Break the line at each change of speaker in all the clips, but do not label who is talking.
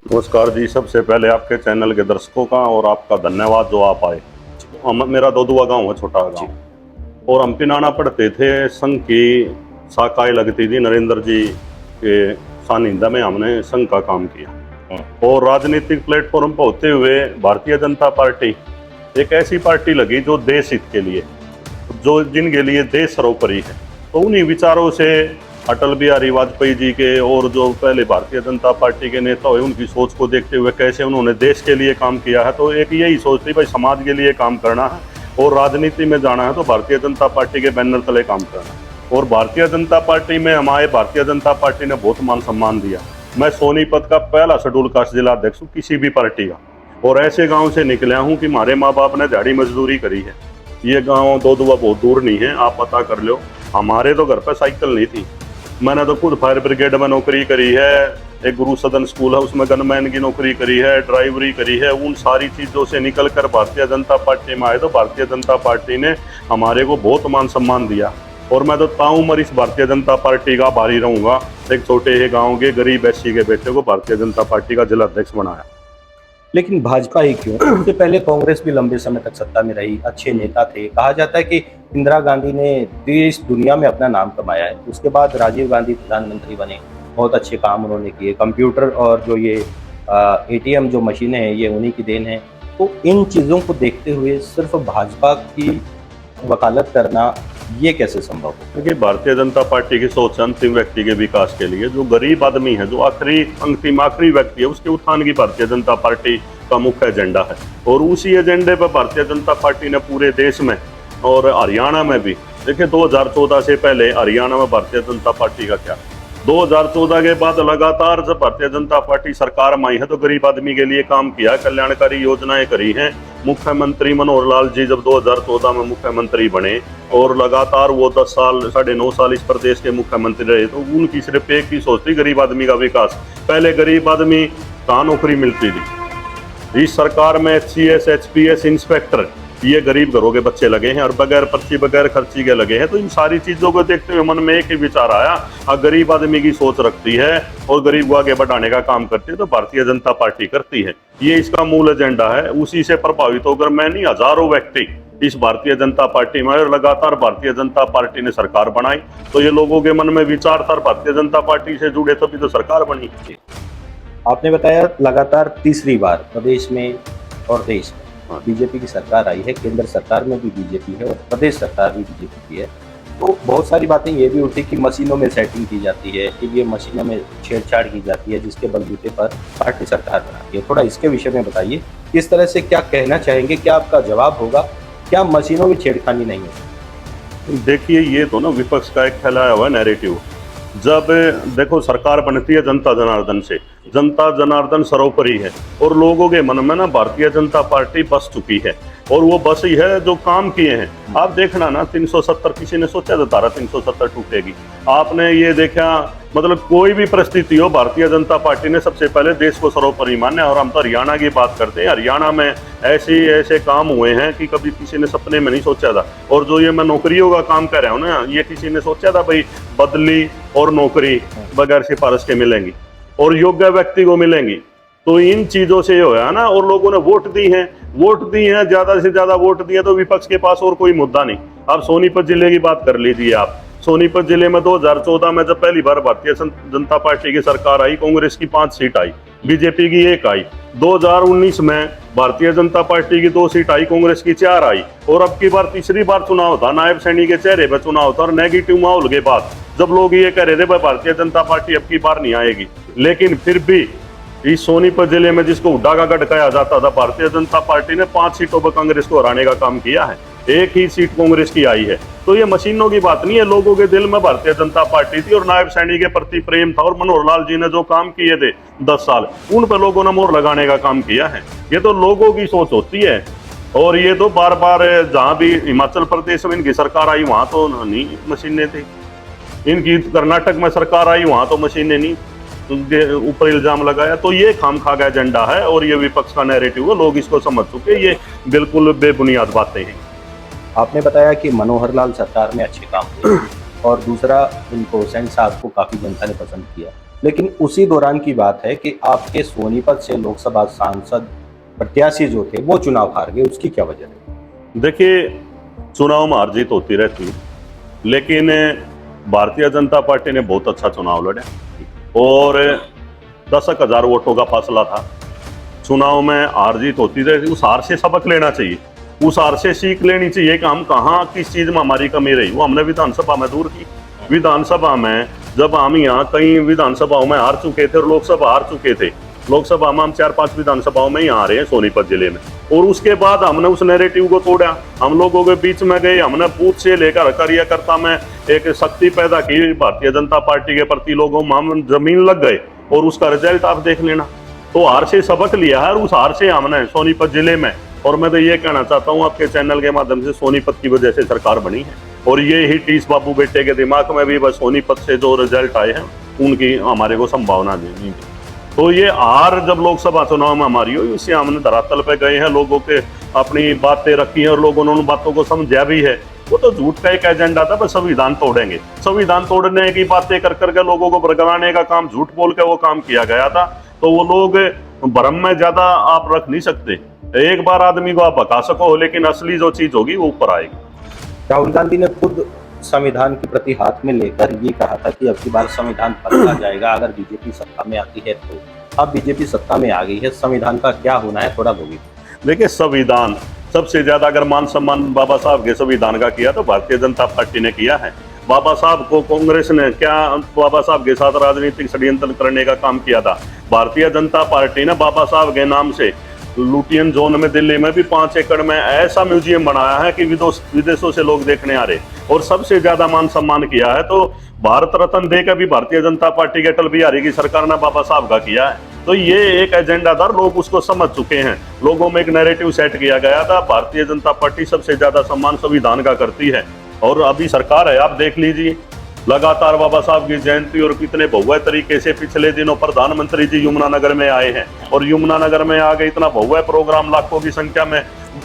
नमस्कार जी। सबसे पहले आपके चैनल के दर्शकों का और आपका धन्यवाद जो आप आए। मेरा दोदुआ गांव है, छोटा
जी।
गांव। और हम पिनाना पढ़ते थे, संघ की शाखाएं लगती थी नरेंद्र जी के सानिध्य में। हमने संघ का काम किया और राजनीतिक प्लेटफॉर्म पर होते हुए भारतीय जनता पार्टी एक ऐसी पार्टी लगी जो देश हित के लिए, जो जिनके लिए देश सर्वोपरि है। तो उन्हीं विचारों से अटल बिहारी वाजपेयी जी के और जो पहले भारतीय जनता पार्टी के नेता हुए, उनकी सोच को देखते हुए कैसे उन्होंने देश के लिए काम किया है, तो एक यही सोच थी भाई समाज के लिए काम करना है और राजनीति में जाना है तो भारतीय जनता पार्टी के बैनर तले काम करना है। और भारतीय जनता पार्टी में हमारे भारतीय जनता पार्टी ने बहुत मान सम्मान दिया। मैं सोनीपत का पहला शेड्यूल कास्ट जिला अध्यक्ष हूँ किसी भी पार्टी का, और ऐसे गाँव से निकला हूँ कि हमारे माँ बाप ने दिहाड़ी मजदूरी करी है। ये गाँव दोदुआ बहुत दूर नहीं है, आप पता कर लो। हमारे तो घर पर साइकिल नहीं थी। मैंने तो खुद फायर ब्रिगेड में नौकरी करी है, एक गुरु सदन स्कूल है उसमें गनमैन की नौकरी करी है, ड्राइवरी करी है। उन सारी चीज़ों से निकल कर भारतीय जनता पार्टी में आए तो भारतीय जनता पार्टी ने हमारे को बहुत मान सम्मान दिया। और मैं तो ताउम्र इस भारतीय जनता पार्टी का आभारी रहूँगा। एक छोटे ही गाँव के गरीब एससी के बेटे को भारतीय जनता पार्टी का जिला अध्यक्ष बनाया।
लेकिन भाजपा ही क्यों? उससे पहले कांग्रेस भी लंबे समय तक सत्ता में रही, अच्छे नेता थे। कहा जाता है कि इंदिरा गांधी ने देश दुनिया में अपना नाम कमाया है। उसके बाद राजीव गांधी प्रधानमंत्री बने, बहुत अच्छे काम उन्होंने किए। कंप्यूटर और जो ये एटीएम जो मशीनें हैं ये उन्हीं की देन है। तो इन चीज़ों को देखते हुए सिर्फ भाजपा की वकालत करना ये कैसे संभव हो?
देखिए, भारतीय जनता पार्टी की सोच अंतिम व्यक्ति के विकास के लिए, जो गरीब आदमी है, जो आखिरी व्यक्ति है, उसके उत्थान की भारतीय जनता पार्टी का मुख्य एजेंडा है। और उसी एजेंडे पर भारतीय जनता पार्टी ने पूरे देश में और हरियाणा में भी, देखिए 2014 से पहले हरियाणा में भारतीय जनता पार्टी का क्या, 2014 के बाद लगातार जब भारतीय जनता पार्टी सरकार में आई है तो गरीब आदमी के लिए काम किया, कल्याणकारी योजनाएं करी हैं। मुख्यमंत्री मनोहर लाल जी जब 2014 में मुख्यमंत्री बने और लगातार वो 10 साल 9.5 साल इस प्रदेश के मुख्यमंत्री रहे, तो उनकी सिर्फ एक ही सोच थी, गरीब आदमी का विकास। पहले गरीब आदमी कहाँ नौकरी मिलती थी? इस सरकार में HCS HPS इंस्पेक्टर ये गरीब घरों के बच्चे लगे हैं और बगैर पर्ची बगैर खर्ची के लगे हैं। तो इन सारी चीजों को देखते हुए मन में एक ही विचार आया, गरीब आदमी की सोच रखती है और गरीब को आगे बढ़ाने का काम करती है तो भारतीय जनता पार्टी करती है। ये इसका मूल एजेंडा है। उसी से प्रभावित होकर मैं नहीं, हजारों व्यक्ति इस भारतीय जनता पार्टी में, और लगातार भारतीय जनता पार्टी ने सरकार बनाई तो ये लोगों के मन में विचार था भारतीय जनता पार्टी से जुड़े, तभी तो सरकार बनी।
आपने बताया लगातार तीसरी बार प्रदेश में और देश में बीजेपी की सरकार आई है। केंद्र सरकार में भी बीजेपी है और प्रदेश सरकार भी बीजेपी की है। तो बहुत सारी बातें ये भी उठी कि मशीनों में सेटिंग की जाती है, कि ये मशीनों में छेड़छाड़ की जाती है, जिसके बलबूते पर पार्टी सरकार बनाती है। थोड़ा इसके विषय में बताइए, किस तरह से क्या कहना चाहेंगे, क्या आपका जवाब होगा, क्या मशीनों में छेड़खानी नहीं है?
देखिए, ये तो ना विपक्ष का एक फैलाया हुआ नैरेटिव। जब देखो सरकार बनती है जनता जनार्दन से, जनता जनार्दन सर्वोपरि है और लोगों के मन में ना भारतीय जनता पार्टी बस चुकी है और वो बस ही है जो काम किए हैं। आप देखना ना 370, किसी ने सोचा था धारा 370 टूटेगी? आपने ये देखा, मतलब कोई भी परिस्थिति हो भारतीय जनता पार्टी ने सबसे पहले देश को सर्वोपरि माना। और हम तो हरियाणा की बात करते हैं, हरियाणा में ऐसे काम हुए हैं कि कभी किसी ने सपने में नहीं सोचा था। और जो ये मैं नौकरियों का काम कर रहा हूँ ना, ये किसी ने सोचा था भाई बदली और नौकरी बगैर सिफारिश के मिलेंगी और योग्य व्यक्ति को मिलेंगी? तो इन चीजों से हो है ना। और लोगों ने वोट दी हैं, ज्यादा से ज्यादा वोट दिए तो विपक्ष के पास और कोई मुद्दा नहीं। अब सोनीपत जिले की बात कर लीजिए आप। सोनीपत जिले में 2014 में जब पहली बार भारतीय जनता पार्टी की सरकार आई, कांग्रेस की 5 सीट आई, बीजेपी की 1 आई। 2019 में भारतीय जनता पार्टी की 2 सीट आई, कांग्रेस की 4 आई। और अब की बार तीसरी बार चुनाव था, नायब सैनी के चेहरे पर चुनाव था और नेगेटिव माहौल के बाद जब लोग ये कह रहे थे भाई भारतीय जनता पार्टी अब की बार नहीं आएगी, लेकिन फिर भी इस सोनीपत जिले में जिसको हुड्डा का गढ़ कहा जाता था, भारतीय जनता पार्टी ने 5 सीटों पर कांग्रेस को हराने का काम किया है। 1 ही सीट कांग्रेस की आई है। तो ये मशीनों की बात नहीं है, लोगों के दिल में भारतीय जनता पार्टी थी और नायब सैनी के प्रति प्रेम था। और मनोहर लाल जी ने जो काम किए थे 10 साल, उन पर लोगों ने मोहर लगाने का काम किया है। ये तो लोगों की सोच होती है। और ये तो बार बार जहाँ भी हिमाचल प्रदेश में इनकी सरकार आई वहां तो नहीं मशीनें थी, इनकी कर्नाटक में सरकार आई वहां तो मशीनें नहीं, उनके ऊपर इल्जाम लगाया। तो ये खामखा का एजेंडा है और ये विपक्ष का नैरेटिव है, लोग इसको समझ चुके, ये बिल्कुल बेबुनियाद बातें हैं।
आपने बताया कि मनोहर लाल सरकार में अच्छे काम किए और दूसरा, इनको सेन साहब को काफ़ी जनता ने पसंद किया। लेकिन उसी दौरान की बात है कि आपके सोनीपत से लोकसभा सांसद प्रत्याशी जो थे वो चुनाव हार गए, उसकी क्या वजह है?
देखिए, चुनाव में हार जीत होती रहती है, लेकिन भारतीय जनता पार्टी ने बहुत अच्छा चुनाव लड़ा और 10,000 वोटों का फासला था। चुनाव में हार जीत होती रहती, उस हार से सबक लेना चाहिए, उस हार से सीख लेनी चाहिए कि हम कहाँ किस चीज में हमारी कमी रही, वो हमने विधानसभा में दूर की। विधानसभा में जब हम यहाँ कई विधानसभाओं में हार चुके थे और लोकसभा हार चुके थे, लोकसभा में हम 4-5 विधानसभाओं में ही आ रहे हैं सोनीपत जिले में, और उसके बाद हमने उस नैरेटिव को तोड़ा, हम लोगों के बीच में गए, हमने बूथ से लेकर कार्यकर्ता में एक शक्ति पैदा की भारतीय जनता पार्टी के प्रति, लोगों में हम जमीन लग गए और उसका रिजल्ट आप देख लेना। तो हार से सबक लिया है और उस हार से हमने सोनीपत जिले में, और मैं तो ये कहना चाहता हूँ आपके चैनल के माध्यम से, सोनीपत की वजह से सरकार बनी है और ये ही टीस बाबू बेटे के दिमाग में भी बस सोनीपत से जो रिजल्ट आए हैं उनकी हमारे को संभावना देनी है। तो ये हार जब लोकसभा चुनाव में हमारी हुई, उससे हमने धरातल पे गए हैं, लोगों के अपनी बातें रखी हैं और लोगों ने उन बातों को समझा भी है। वो तो झूठ का एक एजेंडा था, बस संविधान तोड़ेंगे, संविधान तोड़ने की बातें कर करके लोगों को भड़काने का काम, झूठ बोल के वो काम किया गया था। तो वो लोग भ्रम में ज्यादा आप रख नहीं सकते, एक बार आदमी को आप भगा सको, लेकिन असली जो चीज होगी वो ऊपर आएगी।
राहुल गांधी ने खुद संविधान के प्रति हाथ में लेकर ये कहा था कि अब की बार संविधान बदला जाएगा अगर बीजेपी सत्ता में आती है तो। अब बीजेपी सत्ता में आ गई है, संविधान का क्या होना है, थोड़ा बोलिए।
देखिए, संविधान सबसे ज्यादा अगर मान सम्मान बाबा साहब के संविधान का किया तो भारतीय जनता पार्टी ने किया है। बाबा साहब को कांग्रेस ने क्या बाबा साहब के साथ राजनीतिक षड्यंत्र करने का काम किया था? भारतीय जनता पार्टी ने बाबा साहब के नाम से लुटियन जोन में दिल्ली में भी 5 एकड़ में ऐसा म्यूजियम बनाया है कि विदेशों से लोग देखने आ रहे, और सबसे ज्यादा मान सम्मान किया है तो भारत रत्न देकर भी भारतीय जनता पार्टी के अटल बिहारी की सरकार ने बाबा साहब का किया है। तो ये एक एजेंडादार, लोग उसको समझ चुके हैं, लोगों में एक नैरेटिव सेट किया गया था। भारतीय जनता पार्टी सबसे ज्यादा सम्मान संविधान का करती है और अभी सरकार है, आप देख लीजिए, लगातार बाबा साहब की जयंती और कितने भव्य तरीके से पिछले दिनों प्रधानमंत्री जी यमुनानगर में आए हैं, और यमुनानगर में आगे इतना भव्य प्रोग्राम, लाखों की संख्या में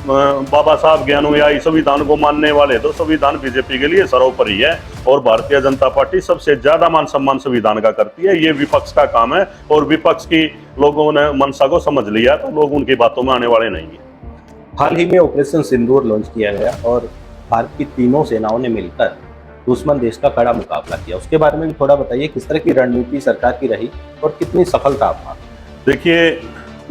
बाबा साहब के अनुयायी, संविधान को मानने वाले। तो संविधान बीजेपी के लिए सर्वोपरि है और भारतीय जनता पार्टी सबसे ज्यादा मान सम्मान संविधान का करती है। ये विपक्ष का काम है और विपक्ष की लोगों ने मनसा को समझ लिया, तो लोग उनकी बातों में आने वाले नहीं है।
हाल ही में ऑपरेशन सिंदूर लॉन्च किया गया और भारत की तीनों सेनाओं ने मिलकर दुश्मन देश का कड़ा मुकाबला किया, उसके बारे में भी थोड़ा बताइए, किस तरह की रणनीति सरकार की रही और कितनी सफलता आप मानते?
देखिए,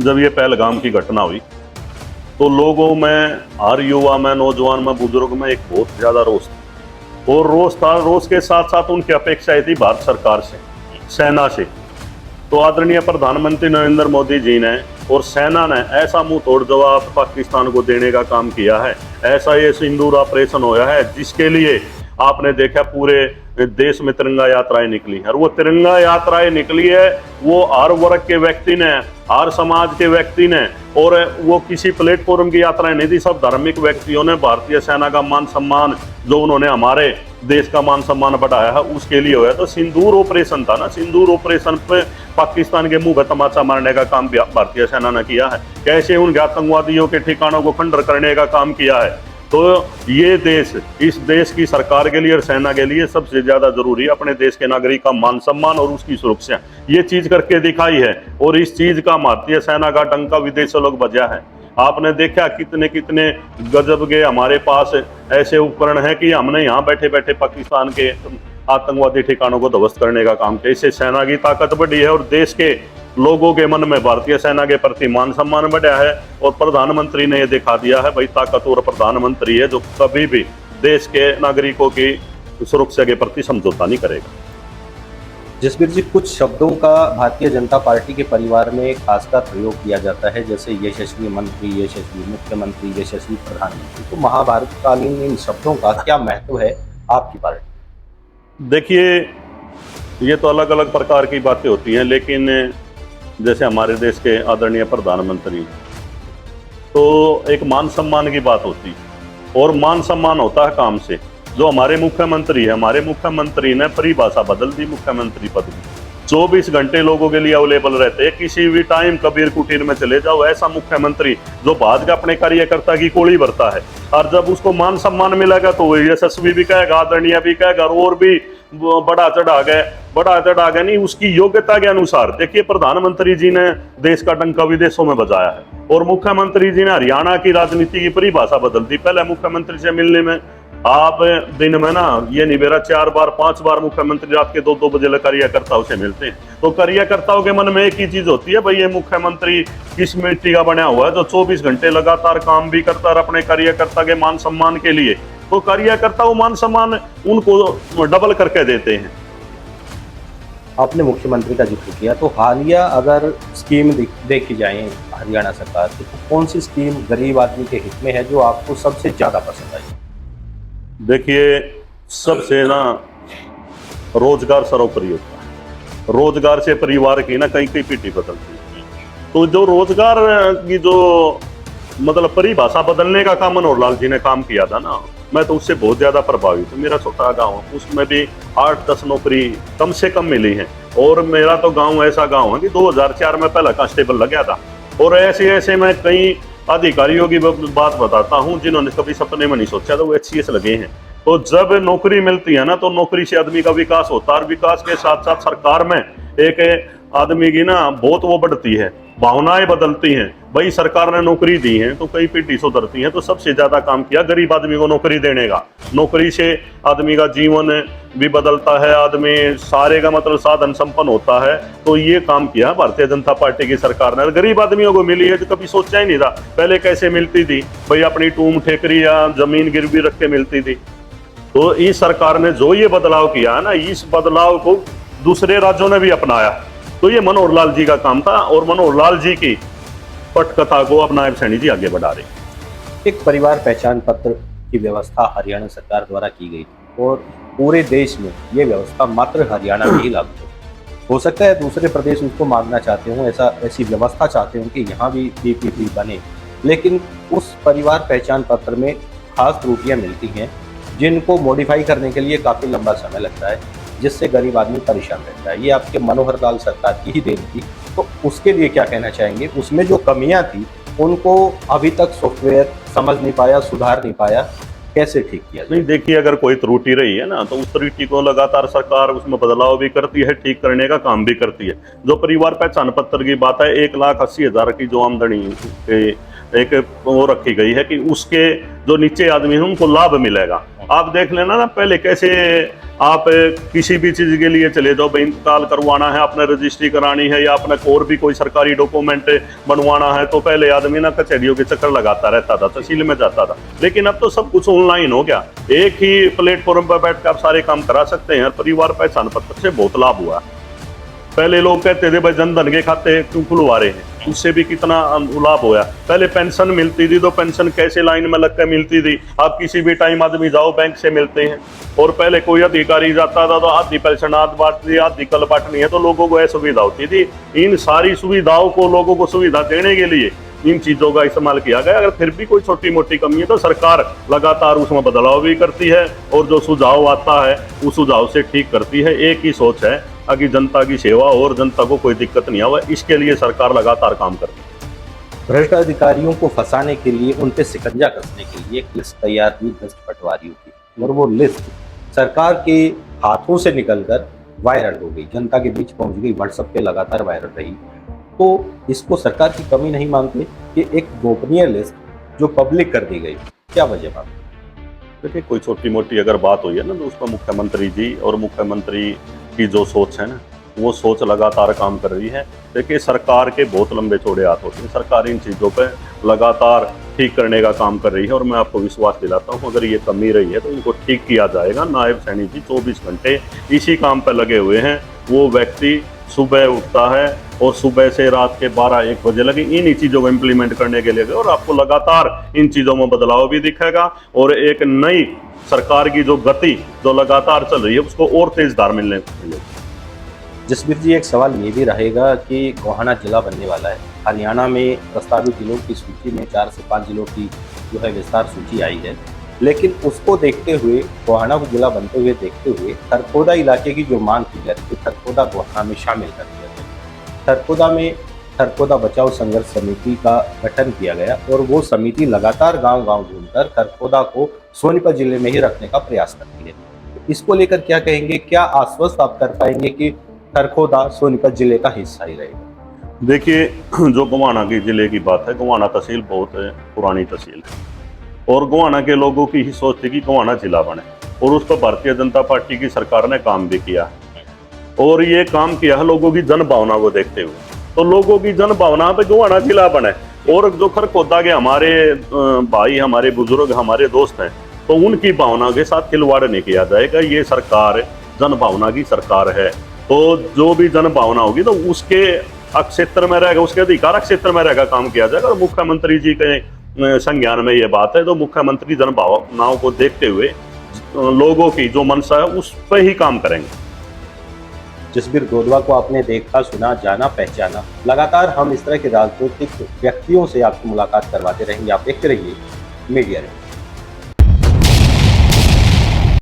जब ये पहलगाम की घटना हुई तो लोगों में, हर युवा में, नौजवान में, बुजुर्ग में एक बहुत ज्यादा रोष था, और रोष था, रोष के साथ साथ उनकी अपेक्षाएं थी भारत सरकार से, सेना से। तो आदरणीय प्रधानमंत्री नरेंद्र मोदी जी ने और सेना ने ऐसा मुंह तोड़ जवाब पाकिस्तान को देने का काम किया है। ऐसा ये सिंदूर ऑपरेशन होया है जिसके लिए आपने देखा पूरे देश में तिरंगा यात्राएं निकली है, और वो तिरंगा यात्राएं निकली है वो हर वर्ग के व्यक्ति ने, हर समाज के व्यक्ति ने, और वो किसी प्लेटफॉर्म की यात्राएं नहीं थी, सब धार्मिक व्यक्तियों ने भारतीय सेना का मान सम्मान, जो उन्होंने हमारे देश का मान सम्मान बढ़ाया है, उसके लिए हुआ। तो सिंदूर ऑपरेशन था ना, सिंदूर ऑपरेशन पे पाकिस्तान के मुंह पे तमाचा मारने का काम भारतीय सेना ने किया है, कैसे उनके आतंकवादियों के ठिकानों को खंडर करने का काम किया है। तो ये देश, इस देश की सरकार के लिए और सेना के लिए सबसे ज्यादा जरूरी है अपने देश के नागरिक का मान सम्मान और उसकी सुरक्षा। ये चीज करके दिखाई है, और इस चीज का भारतीय सेना का डंका विदेशों लोग बजा है। आपने देखा कितने कितने गजब के हमारे पास ऐसे उपकरण हैं कि हमने यहाँ बैठे बैठे पाकिस्तान के आतंकवादी ठिकानों को ध्वस्त करने का काम किया। इससे सेना की ताकत बढ़ी है और देश के लोगों के मन में भारतीय सेना के प्रति मान सम्मान बढ़ा है, और प्रधानमंत्री ने यह दिखा दिया है भाई ताकतवर प्रधानमंत्री है जो कभी भी देश के नागरिकों की सुरक्षा के प्रति समझौता नहीं करेगा।
जसबीर जी, कुछ शब्दों का भारतीय जनता पार्टी के परिवार में खासकर प्रयोग किया जाता है, जैसे यशस्वी मंत्री, यशस्वी मुख्यमंत्री, यशस्वी प्रधानमंत्री। तो महाभारत कालीन इन शब्दों का क्या महत्व है आपकी पार्टी?
देखिए, ये तो अलग अलग प्रकार की बातें होती हैं, लेकिन जैसे हमारे देश के आदरणीय प्रधानमंत्री, तो एक मान सम्मान की बात होती है, और मान सम्मान होता है काम से। जो हमारे मुख्यमंत्री है, हमारे मुख्यमंत्री ने परिभाषा बदल दी मुख्यमंत्री पद की, 24 घंटे लोगों के लिए अवेलेबल रहते हैं, किसी भी टाइम कबीर कुटीर में चले जाओ, ऐसा मुख्यमंत्री जो बाद का अपने कार्यकर्ता की कोड़ी भरता है। और जब उसको मान सम्मान मिलेगा तो वो यशस्वी भी कहेगा, आदरणीय भी कहेगा, और भी बढ़ा चढ़ा गए नहीं, उसकी योग्यता के अनुसार। देखिए प्रधानमंत्री जी ने देश का डंका विदेशों में बजाया है और मुख्यमंत्री जी ने हरियाणा की राजनीति की परिभाषा बदल दी। पहले मुख्यमंत्री से मिलने में आप दिन में ना ये नहीं बेरा 4 बार 5 बार मुख्यमंत्री रात के 2-2 बजे कार्यकर्ताओं से मिलते हैं। तो कार्यकर्ताओं के मन में एक ही चीज होती है, भाई ये मुख्यमंत्री किस मिट्टी का बना हुआ है जो 24 घंटे लगातार काम भी करता है अपने कार्यकर्ता के मान सम्मान के लिए। तो कार्यकर्ता वो मान सम्मान उनको डबल करके देते हैं।
आपने मुख्यमंत्री का जिक्र किया, तो हालिया अगर स्कीम देखी जाए हरियाणा सरकार की, तो कौन सी स्कीम गरीब आदमी के हित में है जो आपको सबसे ज्यादा पसंद आई?
देखिए सबसे ना रोजगार सर्वोपरि होता है। रोजगार से परिवार की ना कहीं कहीं पीठी बदलती है। तो जो रोजगार की जो मतलब परिभाषा बदलने का काम मनोहर लाल जी ने काम किया था ना, मैं तो उससे बहुत ज्यादा प्रभावित हूँ। मेरा छोटा गांव, उसमें भी 8-10 नौकरी कम से कम मिली है। और मेरा तो गांव ऐसा गांव है कि 2004 में पहला कांस्टेबल लग गया था। और ऐसे ऐसे मैं कई अधिकारियों की बात बताता हूँ जिन्होंने कभी सपने में नहीं सोचा था वो HCS लगे हैं। तो जब नौकरी मिलती है ना तो नौकरी से आदमी का विकास होता है और विकास के साथ साथ सरकार में एक आदमी की ना बहुत वो बढ़ती है, भावनाएं बदलती हैं। भाई सरकार ने नौकरी दी है तो कई पीढ़ी सुधरती है। तो सबसे ज्यादा काम किया गरीब आदमी को नौकरी देने का। नौकरी से आदमी का जीवन भी बदलता है, आदमी सारे का मतलब साधन संपन्न होता है। तो ये काम किया भारतीय जनता पार्टी की सरकार ने। गरीब आदमियों को मिली है जो कभी सोचा ही नहीं था। पहले कैसे मिलती थी भाई, अपनी टूम ठेकरी या जमीन गिरवी रख के मिलती थी। तो इस सरकार ने जो ये बदलाव किया है ना, इस बदलाव को दूसरे राज्यों ने भी अपनाया। तो ये मनोहर लाल जी का काम था और मनोहर लाल जी की पटकथा को अब नायब सैनी जी आगे बढ़ा रहे।
एक परिवार पहचान पत्र की व्यवस्था हरियाणा सरकार द्वारा की गई थी और पूरे देश में ये व्यवस्था मात्र हरियाणा में ही लागू हो सकता है दूसरे प्रदेश उसको मांगना चाहते हों, ऐसी व्यवस्था चाहते हों कि यहाँ भी PPP बने, लेकिन उस परिवार पहचान पत्र में खास त्रुटियां मिलती हैं जिनको मॉडिफाई करने के लिए काफ़ी लंबा समय लगता है, जिससे गरीब आदमी परेशान रहता है। ये आपके मनोहर लाल सरकार की ही देन थी। तो उसके लिए क्या कहना चाहेंगे? उसमें जो कमियां थी उनको अभी तक सॉफ्टवेयर समझ नहीं पाया, सुधार नहीं पाया, कैसे ठीक किया जाए?
नहीं देखिए, अगर कोई त्रुटि रही है ना तो उस त्रुटि को लगातार सरकार उसमें बदलाव भी करती है, ठीक करने का काम भी करती है। जो परिवार पहचान पत्र की बात है, 1,80,000 की जो आमदनी एक वो रखी गई है कि उसके जो नीचे आदमी हैं उनको लाभ मिलेगा। आप देख लेना ना, पहले कैसे आप किसी भी चीज के लिए चले जाओ, भाई इंतकाल करवाना है, आपने रजिस्ट्री करानी है या अपना और भी कोई सरकारी डॉक्यूमेंट बनवाना है, तो पहले आदमी ना कचहरियों के चक्कर लगाता रहता था, तहसील में जाता था। लेकिन अब तो सब कुछ ऑनलाइन हो गया, एक ही प्लेटफॉर्म पर बैठ कर आप सारे काम करा सकते हैं। परिवार पहचान पत्र से बहुत लाभ हुआ। पहले लोग कहते थे भाई जनधन के खाते क्यों खुलवा रहे हैं, उससे भी कितना लाभ होया। पहले पेंशन मिलती थी तो पेंशन कैसे लाइन में लगकर मिलती थी, आप किसी भी टाइम आदमी जाओ बैंक से मिलते हैं। और पहले कोई अधिकारी जाता था तो आधी पेंशन आज बांटनी, आधी कल बांटनी है, तो लोगों को असुविधा होती थी। इन सारी सुविधाओं को लोगों को सुविधा देने के लिए इन चीजों का इस्तेमाल किया गया। अगर फिर भी कोई छोटी मोटी कमी है तो सरकार लगातार उसमें बदलाव भी करती है और जो सुझाव आता है उस सुझाव से ठीक करती है। एक ही सोच है कि जनता की सेवा और जनता को कोई दिक्कत नहीं आवे, इसके लिए सरकार लगातार काम करती है।
भ्रष्ट अधिकारियों को फंसाने के लिए, उन पे शिकंजा कसने के लिए एक लिस्ट तैयार हुई भ्रष्ट पटवारियों की, और वो लिस्ट सरकार के हाथों से निकलकर वायरल हो गई, जनता के बीच पहुंच गई, व्हाट्सएप पे लगातार वायरल रही। तो इसको सरकार की कमी नहीं मानते कि एक गोपनीय लिस्ट जो पब्लिक कर दी गई, क्या वजह मानते?
देखिए, कोई छोटी मोटी अगर बात हुई है ना तो उसमें मुख्यमंत्री जी और मुख्यमंत्री की जो सोच है ना, वो सोच लगातार काम कर रही है। देखिए, सरकार के बहुत लंबे चौड़े हाथ होते हैं, सरकार इन चीज़ों पे लगातार ठीक करने का काम कर रही है। और मैं आपको विश्वास दिलाता हूँ अगर ये कमी रही है तो इनको ठीक किया जाएगा। नायब सैनी जी 24 घंटे इसी काम पर लगे हुए हैं। वो व्यक्ति सुबह उठता है और सुबह से रात के 12-1 बजे लगे इन्हीं चीज़ों को इम्प्लीमेंट करने के लिए, और आपको लगातार इन चीज़ों में बदलाव भी दिखेगा। और एक नई सरकार की जो गति जो लगातार चल रही है उसको और तेज धार मिलने को मिलेगी।
जसबीर जी, एक सवाल ये भी रहेगा कि गोहाना जिला बनने वाला है। हरियाणा में प्रस्तावित जिलों की सूची में 4 से 5 जिलों की जो है विस्तार सूची आई है, लेकिन उसको देखते हुए, गोहाना को जिला बनते हुए देखते हुए, थरकोदा इलाके की जो मांग की जा रही है, थरकोदा गोहाना में शामिल कर दिया गया। थरकोदा में थरकोदा बचाओ संघर्ष समिति का गठन किया गया और वो समिति लगातार गांव-गांव घूमकर थरकोदा को सोनीपत जिले में ही रखने का प्रयास करती है। इसको लेकर क्या कहेंगे, क्या आश्वस्त आप कर पाएंगे कि खरखोदा सोनीपत जिले का हिस्सा ही रहेगा?
देखिए, जो गोवाना की जिले की बात है, गोवाना तहसील बहुत पुरानी तहसील है और गोवाना के लोगों की ही सोच थी कि गोवाना जिला बने, और उस पर भारतीय जनता पार्टी की सरकार ने काम भी किया और ये काम किया है लोगों की जन भावना को देखते हुए। तो लोगों की जन भावना पे गोवाना जिला बने, और जो खरखोदा के हमारे भाई, हमारे बुजुर्ग, हमारे दोस्त हैं, तो उनकी भावना के साथ खिलवाड़ नहीं किया जाएगा। ये सरकार जन भावना की सरकार है, तो जो भी जन भावना होगी तो उसके क्षेत्र में रहेगा, उसके अधिकार क्षेत्र में रहेगा, काम किया जाएगा। और मुख्यमंत्री जी के संज्ञान में ये बात है, तो मुख्यमंत्री जन भावनाओं को देखते हुए लोगों की जो मनसा है उस पर ही काम करेंगे।
जसबीर गोदवा को आपने देखा, सुना, जाना, पहचाना। लगातार हम इस तरह के राजनीतिक व्यक्तियों से आपको मुलाकात करवाते रहेंगे। आप देखते रहिए मीडिया।